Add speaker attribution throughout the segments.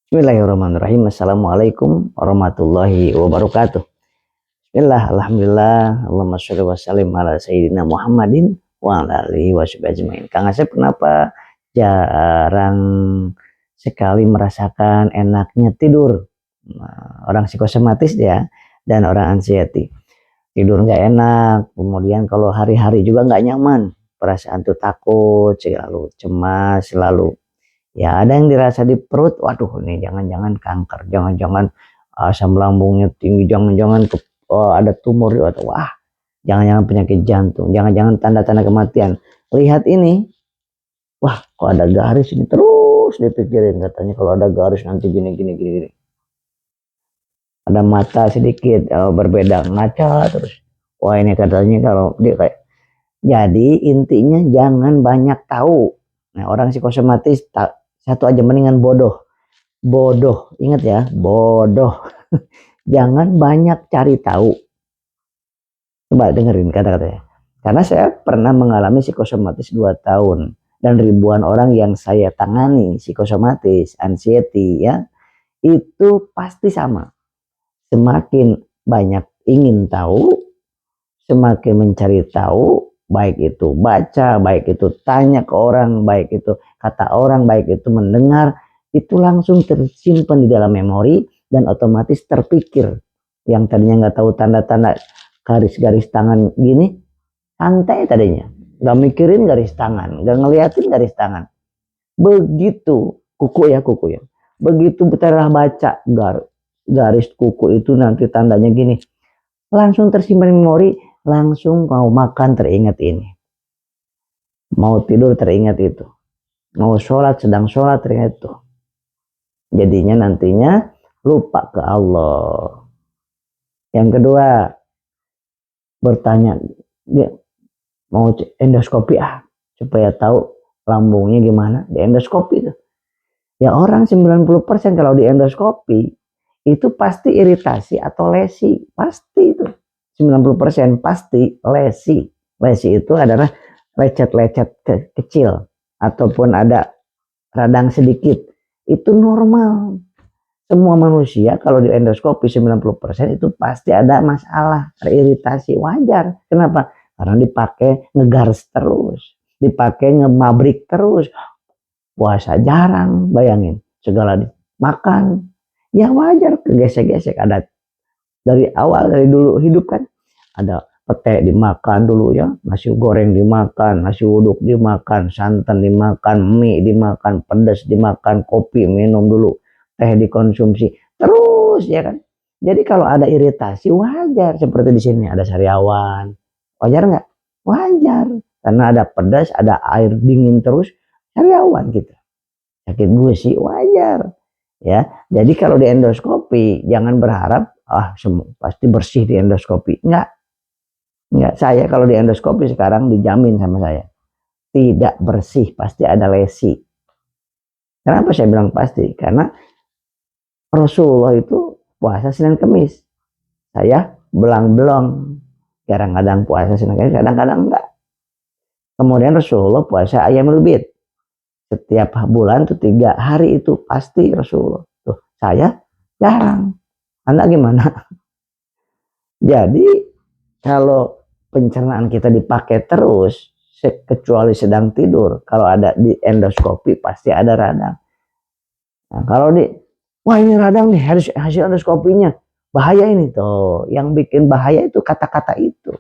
Speaker 1: Bismillahirrahmanirrahim. Assalamualaikum warahmatullahi wabarakatuh. Bismillah, alhamdulillah, Allahumma sholli wa sallim ala sayyidina Muhammadin wa ala alihi wa sahbihi ajmain. Kang Asep kenapa jarang sekali merasakan enaknya tidur? Orang psikosomatis ya, dan orang anxiety. Tidur nggak enak, kemudian kalau hari-hari juga nggak nyaman. Perasaan tuh takut, selalu cemas, selalu ya ada yang dirasa di perut, waduh ini jangan-jangan kanker, jangan-jangan asam lambungnya tinggi, jangan-jangan ada tumor atau wah, jangan-jangan penyakit jantung, jangan-jangan tanda-tanda kematian. Lihat ini, wah kok ada garis ini, terus dipikirin katanya kalau ada garis nanti gini gini gini, gini. Ada mata sedikit berbeda ngaca terus, wah ini katanya kalau dia kayak, jadi intinya jangan banyak tahu. Nah orang psikosomatis satu aja mendingan bodoh. Bodoh, ingat ya, bodoh. Jangan banyak cari tahu. Coba dengerin kata-katanya. Karena saya pernah mengalami psikosomatis 2 tahun. Dan ribuan orang yang saya tangani psikosomatis, anxiety ya, itu pasti sama. Semakin banyak ingin tahu, semakin mencari tahu, baik itu baca, baik itu tanya ke orang, baik itu kata orang, baik itu mendengar, itu langsung tersimpan di dalam memori dan otomatis terpikir. Yang tadinya nggak tahu tanda-tanda garis-garis tangan gini, santai tadinya, nggak mikirin garis tangan, nggak ngeliatin garis tangan. Begitu kuku ya, begitu telah baca garis kuku itu nanti tandanya gini, langsung tersimpan memori, langsung mau makan teringat ini, mau tidur teringat itu, mau sholat sedang sholat teringat itu. Jadinya nantinya lupa ke Allah. Yang kedua, bertanya, dia mau endoskopi supaya tahu lambungnya gimana, di endoskopi tuh. Ya orang 90% kalau di endoskopi itu pasti iritasi atau lesi, pasti itu. 90% pasti lesi. Lesi itu adalah lecet-lecet kecil ataupun ada radang sedikit. Itu normal. Semua manusia kalau di endoskopi 90% itu pasti ada masalah, iritasi, wajar. Kenapa? Karena dipakai ngegaris terus, dipakai ngemabrik terus. Puasa jarang, bayangin, segala makan. Ya wajar kegesek-gesek, ada dari awal, dari dulu hidup kan. Ada pete dimakan dulu ya, nasi goreng dimakan, nasi uduk dimakan, santan dimakan, mie dimakan, pedas dimakan, kopi minum dulu, teh dikonsumsi terus ya kan. Jadi kalau ada iritasi wajar, seperti di sini ada sariawan, wajar nggak? Wajar, karena ada pedas, ada air dingin terus, sariawan gitu. Sakit gusi wajar ya. Jadi kalau di endoskopi jangan berharap pasti bersih di endoskopi. Enggak, saya kalau di endoskopi sekarang dijamin sama saya tidak bersih, pasti ada lesi. Kenapa saya bilang pasti? Karena Rasulullah itu puasa Senin Kemis, saya belang-belong, kadang-kadang puasa Senin Kemis, kadang-kadang enggak. Kemudian Rasulullah puasa Ayyamul Bid, setiap bulan tuh 3 hari itu pasti Rasulullah. Tuh saya jarang. Anda gimana? Jadi kalau pencernaan kita dipakai terus, kecuali sedang tidur, kalau ada di endoskopi pasti ada radang. Nah, kalau wah ini radang nih, harus hasil endoskopinya, bahaya ini tuh. Yang bikin bahaya itu kata-kata itu.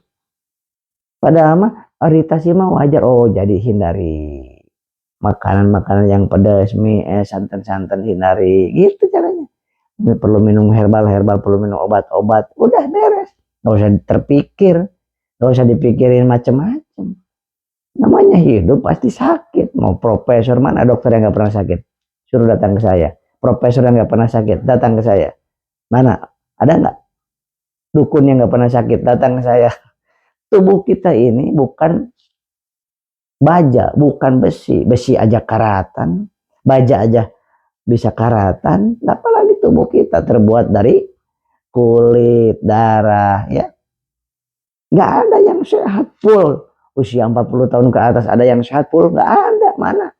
Speaker 1: Padahal mah iritasi mah wajar. Oh jadi hindari makanan-makanan yang pedas, mie, santan-santan hindari, gitu caranya. Perlu minum herbal, perlu minum obat-obat, udah beres. Gak usah terpikir, gak usah dipikirin macem-macem. Namanya hidup pasti sakit. Mau profesor, mana dokter yang gak pernah sakit? Suruh datang ke saya. Profesor yang gak pernah sakit, datang ke saya. Mana? Ada nggak? Dukun yang gak pernah sakit, datang ke saya. Tubuh kita ini bukan baja, bukan besi. Besi aja karatan, baja aja bisa karatan, apalagi tubuh kita terbuat dari kulit, darah ya. Nggak ada yang sehat full usia 40 tahun ke atas, ada yang sehat full? Nggak ada. Mana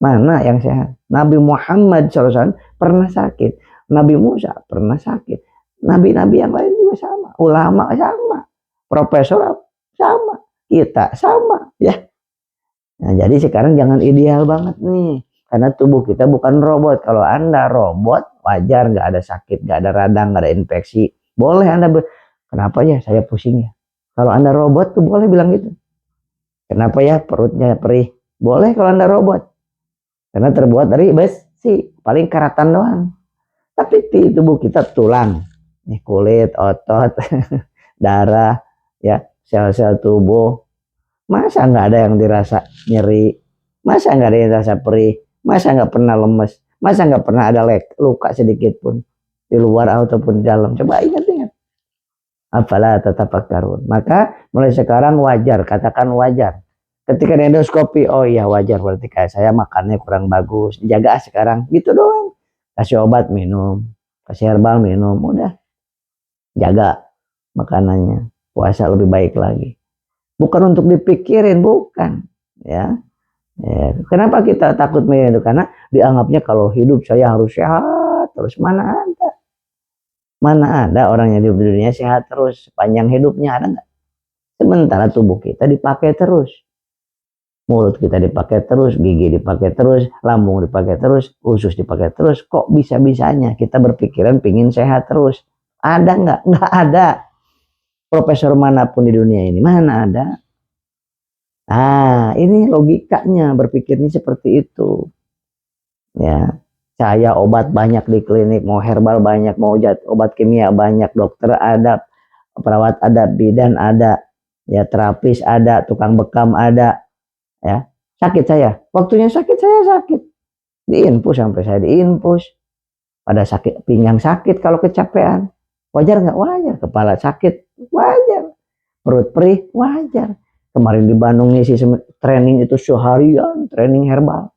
Speaker 1: Mana yang sehat? Nabi Muhammad SAW pernah sakit, Nabi Musa pernah sakit, nabi-nabi yang lain juga sama, ulama sama, profesor sama, kita sama ya. Nah, jadi sekarang jangan ideal banget nih, karena tubuh kita bukan robot. Kalau Anda robot, wajar nggak ada sakit, nggak ada radang, nggak ada infeksi. Boleh Anda kenapa ya saya pusing ya? Kalau Anda robot tuh boleh bilang gitu. Kenapa ya perutnya perih? Boleh kalau Anda robot. Karena terbuat dari besi, paling karatan doang. Tapi di tubuh kita tulang, nih kulit, otot, darah, ya sel-sel tubuh. Masa nggak ada yang dirasa nyeri? Masa nggak ada yang dirasa perih? Masa nggak pernah lemes? Masa nggak pernah ada luka sedikit pun di luar ataupun di dalam? Coba ingat-ingat. Apalah tetap karun. Maka mulai sekarang wajar, katakan wajar. Ketika endoskopi, oh iya wajar berarti kayak saya makannya kurang bagus. Jaga sekarang, gitu doang. Kasih obat minum, kasih herbal minum, udah. Jaga makanannya, puasa lebih baik lagi. Bukan untuk dipikirin, bukan. Ya, kenapa kita takut itu? Karena dianggapnya kalau hidup saya harus sehat terus. Mana ada orang yang di dunia sehat terus sepanjang hidupnya, ada nggak? Sementara tubuh kita dipakai terus, mulut kita dipakai terus, gigi dipakai terus, lambung dipakai terus, usus dipakai terus. Kok bisa-bisanya kita berpikiran pingin sehat terus? Ada nggak? Nggak ada. Profesor manapun di dunia ini mana ada? Ini logikanya berpikirnya seperti itu. Ya, saya obat banyak di klinik, mau herbal banyak, mau obat kimia banyak, dokter ada, perawat ada, bidan ada, ya terapis ada, tukang bekam ada, ya. Sakit saya, waktunya sakit saya sakit, diinfus sampai saya diinfus, pada sakit pinggang sakit kalau kecapean, wajar nggak? Wajar. Kepala sakit, wajar. Perut perih, wajar. Kemarin di Bandung nih training itu seharian, training herbal,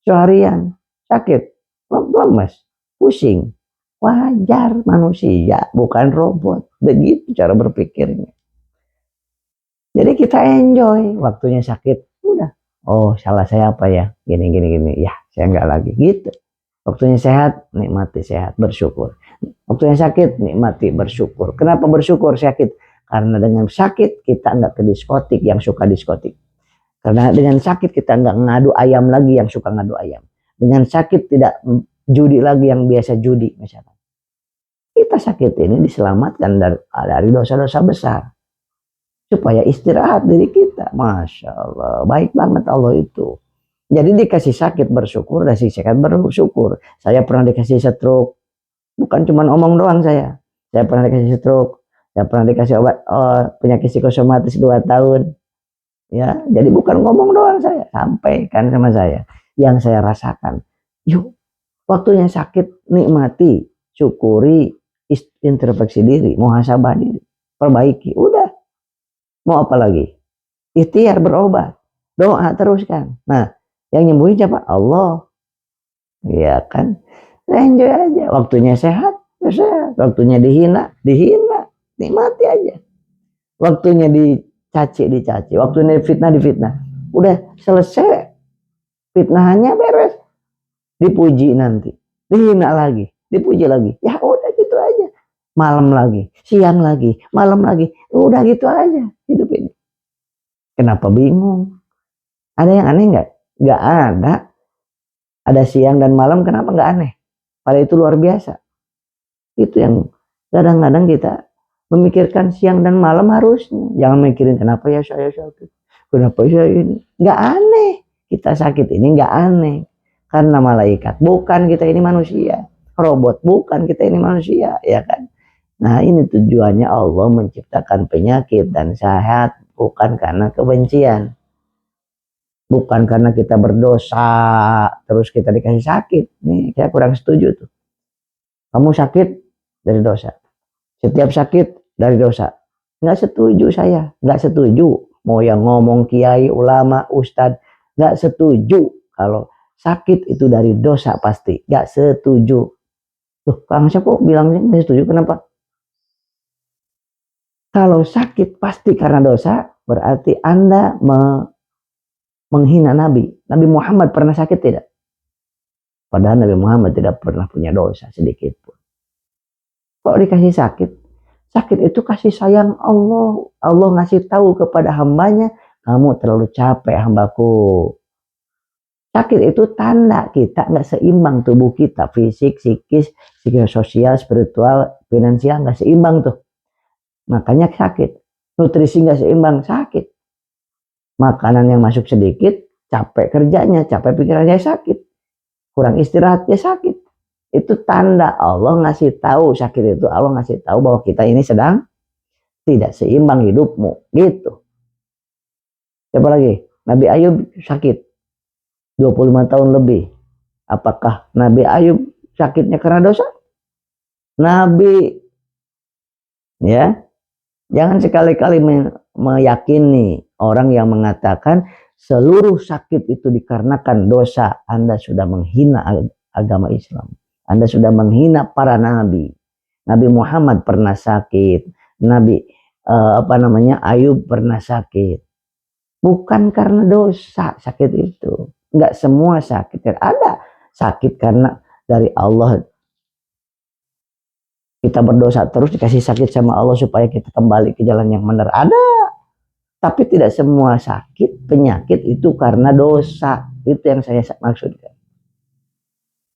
Speaker 1: seharian sakit, lemes, pusing, wajar, manusia bukan robot. Begitu cara berpikirnya. Jadi kita enjoy waktunya sakit, udah, oh salah saya apa ya, gini ya saya nggak lagi gitu. Waktunya sehat, nikmati sehat, bersyukur. Waktunya sakit, nikmati, bersyukur. Kenapa bersyukur sakit? Karena dengan sakit kita nggak ke diskotik yang suka diskotik. Karena dengan sakit kita nggak ngadu ayam lagi yang suka ngadu ayam. Dengan sakit tidak judi lagi yang biasa judi misalnya. Kita sakit ini diselamatkan dari dosa-dosa besar. Supaya istirahat diri kita. Masya Allah, baik banget Allah itu. Jadi dikasih sakit bersyukur, dikasih sehat bersyukur. Saya pernah dikasih stroke, bukan cuma omong doang saya. Saya pernah dikasih stroke, saya pernah dikasih obat penyakit psikosomatis 2 tahun. Ya, jadi bukan ngomong doang saya, sampaikan sama saya yang saya rasakan. Yuk, waktunya sakit nikmati, syukuri, introspeksi diri, muhasabah diri, perbaiki, udah. Mau apa lagi? Ikhtiar berobat, doa teruskan. Nah, yang nyembuhin siapa? Allah. Iya kan? Enjoy aja. Waktunya sehat, ya sehat. Waktunya dihina, nikmati aja. Waktunya dicaci. Waktunya difitnah. Udah selesai. Fitnahannya beres. Dipuji nanti. Dihina lagi. Dipuji lagi. Ya udah gitu aja. Malam lagi. Siang lagi. Malam lagi. Udah gitu aja hidup ini. Kenapa bingung? Ada yang aneh nggak? Nggak ada. Ada siang dan malam, kenapa nggak aneh? Padahal itu luar biasa. Itu yang kadang-kadang kita memikirkan siang dan malam harusnya. Jangan mikirin kenapa ya saya sakit. Kenapa saya ini. Nggak aneh. Kita sakit ini nggak aneh. Karena malaikat. Bukan kita ini manusia. Robot. Bukan kita ini manusia. Ya kan? Nah ini tujuannya Allah menciptakan penyakit dan sehat. Bukan karena kebencian. Bukan karena kita berdosa terus kita dikasih sakit. Nih saya kurang setuju tuh. Kamu sakit dari dosa. Setiap sakit dari dosa. Nggak setuju saya. Nggak setuju. Mau yang ngomong kiai, ulama, ustadz. Nggak setuju. Kalau sakit itu dari dosa pasti. Nggak setuju. Tuh Kang siapa bilangnya nggak setuju. Kenapa? Kalau sakit pasti karena dosa. Berarti Anda menghina Nabi. Nabi Muhammad pernah sakit tidak? Padahal Nabi Muhammad tidak pernah punya dosa sedikit pun. Kok dikasih sakit? Sakit itu kasih sayang Allah. Allah ngasih tahu kepada hambanya, kamu terlalu capek hambaku. Sakit itu tanda kita nggak seimbang tubuh kita, fisik, psikis, psikososial, spiritual, finansial nggak seimbang tuh. Makanya sakit. Nutrisi nggak seimbang, sakit. Makanan yang masuk sedikit, capek kerjanya, capek pikirannya, sakit. Kurang istirahatnya, sakit. Itu tanda Allah ngasih tahu, sakit itu Allah ngasih tahu bahwa kita ini sedang tidak seimbang hidupmu, gitu. Siapa lagi? Nabi Ayub sakit 25 tahun lebih. Apakah Nabi Ayub sakitnya karena dosa? Nabi, ya, jangan sekali-kali meyakini orang yang mengatakan seluruh sakit itu dikarenakan dosa. Anda sudah menghina agama Islam. Anda sudah menghina para nabi. Nabi Muhammad pernah sakit. Nabi Ayub pernah sakit. Bukan karena dosa sakit itu. Enggak semua sakit. Ada sakit karena dari Allah. Kita berdosa terus dikasih sakit sama Allah supaya kita kembali ke jalan yang benar. Ada. Tapi tidak semua sakit, penyakit itu karena dosa. Itu yang saya maksudkan.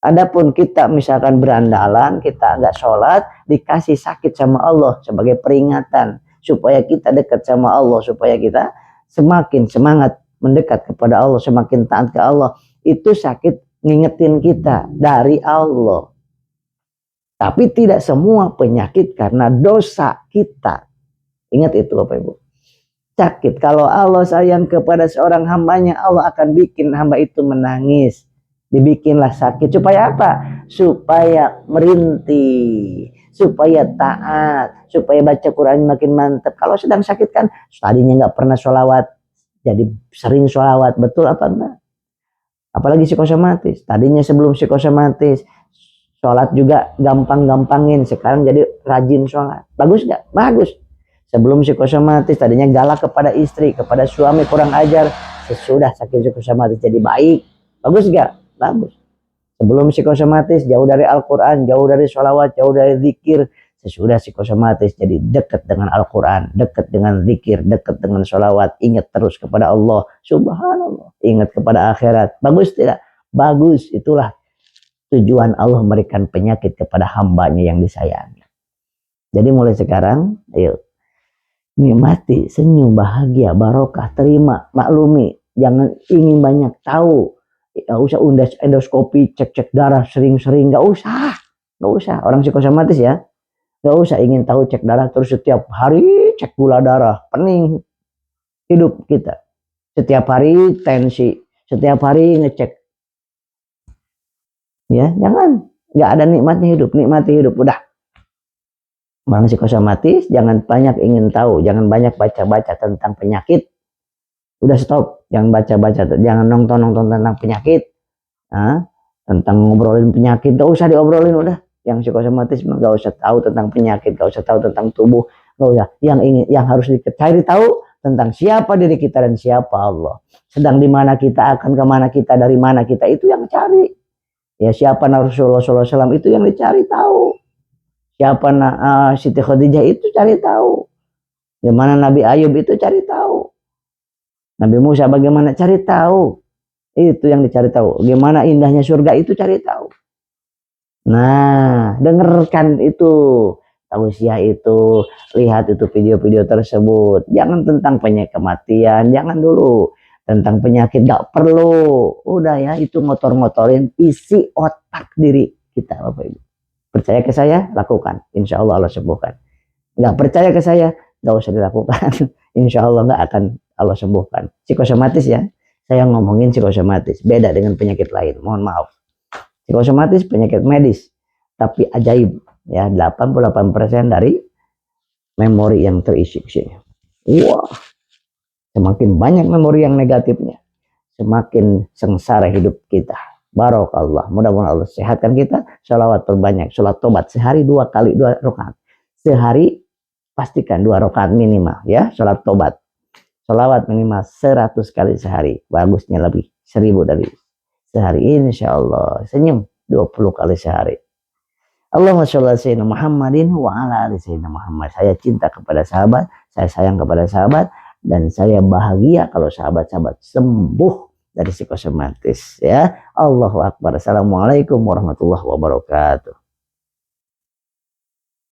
Speaker 1: Adapun kita misalkan berandalan, kita nggak sholat, dikasih sakit sama Allah sebagai peringatan. Supaya kita dekat sama Allah, supaya kita semakin semangat mendekat kepada Allah, semakin taat ke Allah. Itu sakit ngingetin kita dari Allah. Tapi tidak semua penyakit karena dosa kita. Ingat itu Bapak Ibu. Sakit, kalau Allah sayang kepada seorang hambanya, Allah akan bikin hamba itu menangis. Dibikinlah sakit supaya apa? Supaya merintih, supaya taat, supaya baca Quran makin mantap. Kalau sedang sakit kan tadinya nggak pernah sholawat, jadi sering sholawat. Betul apa enggak? Apalagi psikosomatis, tadinya sebelum psikosomatis sholat juga gampang-gampangin, sekarang jadi rajin sholat. Bagus nggak? Bagus. Sebelum psikosomatis tadinya galak kepada istri, kepada suami kurang ajar, sesudah sakit psikosomatis jadi baik. Bagus nggak? Bagus. Sebelum psikosomatis jauh dari Al-Quran, jauh dari sholawat, jauh dari zikir. Sesudah psikosomatis jadi dekat dengan Al-Quran, dekat dengan zikir, dekat dengan sholawat. Ingat terus kepada Allah. Subhanallah. Ingat kepada akhirat. Bagus tidak? Bagus. Itulah tujuan Allah memberikan penyakit kepada hambanya yang disayangi. Jadi mulai sekarang, ayo nikmati, senyum, bahagia, barokah, terima, maklumi. Jangan ingin banyak tahu. Gak usah endoskopi, cek-cek darah sering-sering. Gak usah. Orang psikosomatis ya. Gak usah ingin tahu cek darah terus setiap hari cek gula darah. Pening hidup kita. Setiap hari tensi. Setiap hari ngecek. Ya, jangan. Gak ada nikmatnya hidup. Nikmati hidup. Udah. Orang psikosomatis jangan banyak ingin tahu. Jangan banyak baca-baca tentang penyakit. Udah stop, jangan baca-baca, jangan nonton tentang penyakit, tentang ngobrolin penyakit, gak usah diobrolin udah. Yang psikosomatis gak usah tahu tentang penyakit, gak usah tahu tentang tubuh, gak usah. Yang harus dicari tahu tentang siapa diri kita dan siapa Allah. Sedang di mana kita, akan kemana kita, dari mana kita, itu yang cari. Ya siapa Rasulullah SAW itu yang dicari tahu. Siapa Siti Khadijah itu cari tahu. Gimana Nabi Ayub itu cari tahu. Nabi Musa bagaimana cari tahu. Itu yang dicari tahu. Gimana indahnya surga itu cari tahu. Nah, dengarkan itu. Tausiah itu. Lihat itu video-video tersebut. Jangan tentang penyakit kematian. Jangan dulu. Tentang penyakit gak perlu. Udah ya, itu ngotor-ngotorin isi otak diri kita Bapak Ibu. Percaya ke saya, lakukan. Insya Allah Allah sembuhkan. Gak percaya ke saya, gak usah dilakukan. Insya Allah gak akan Allah sembuhkan. Psikosomatis ya, saya ngomongin psikosomatis, beda dengan penyakit lain, mohon maaf. Psikosomatis penyakit medis, tapi ajaib ya, 88% dari memori yang terisi sini. Wah, semakin banyak memori yang negatifnya, semakin sengsara hidup kita. Barokallah, mudah-mudahan Allah sehatkan kita. Sholawat perbanyak, sholat tobat sehari 2 kali 2 rakaat. Sehari pastikan 2 rakaat minimal ya, sholat tobat. Sholawat minimal 100 kali sehari. Bagusnya lebih 1000 dari sehari. Insya Allah. Senyum 20 kali sehari. Allahumma sholli ala sayyidina Muhammadin wa ala ali sayyidina Muhammad. Saya cinta kepada sahabat, saya sayang kepada sahabat, dan saya bahagia kalau sahabat-sahabat sembuh dari psikosomatis ya. Allahu Akbar. Assalamualaikum warahmatullahi wabarakatuh.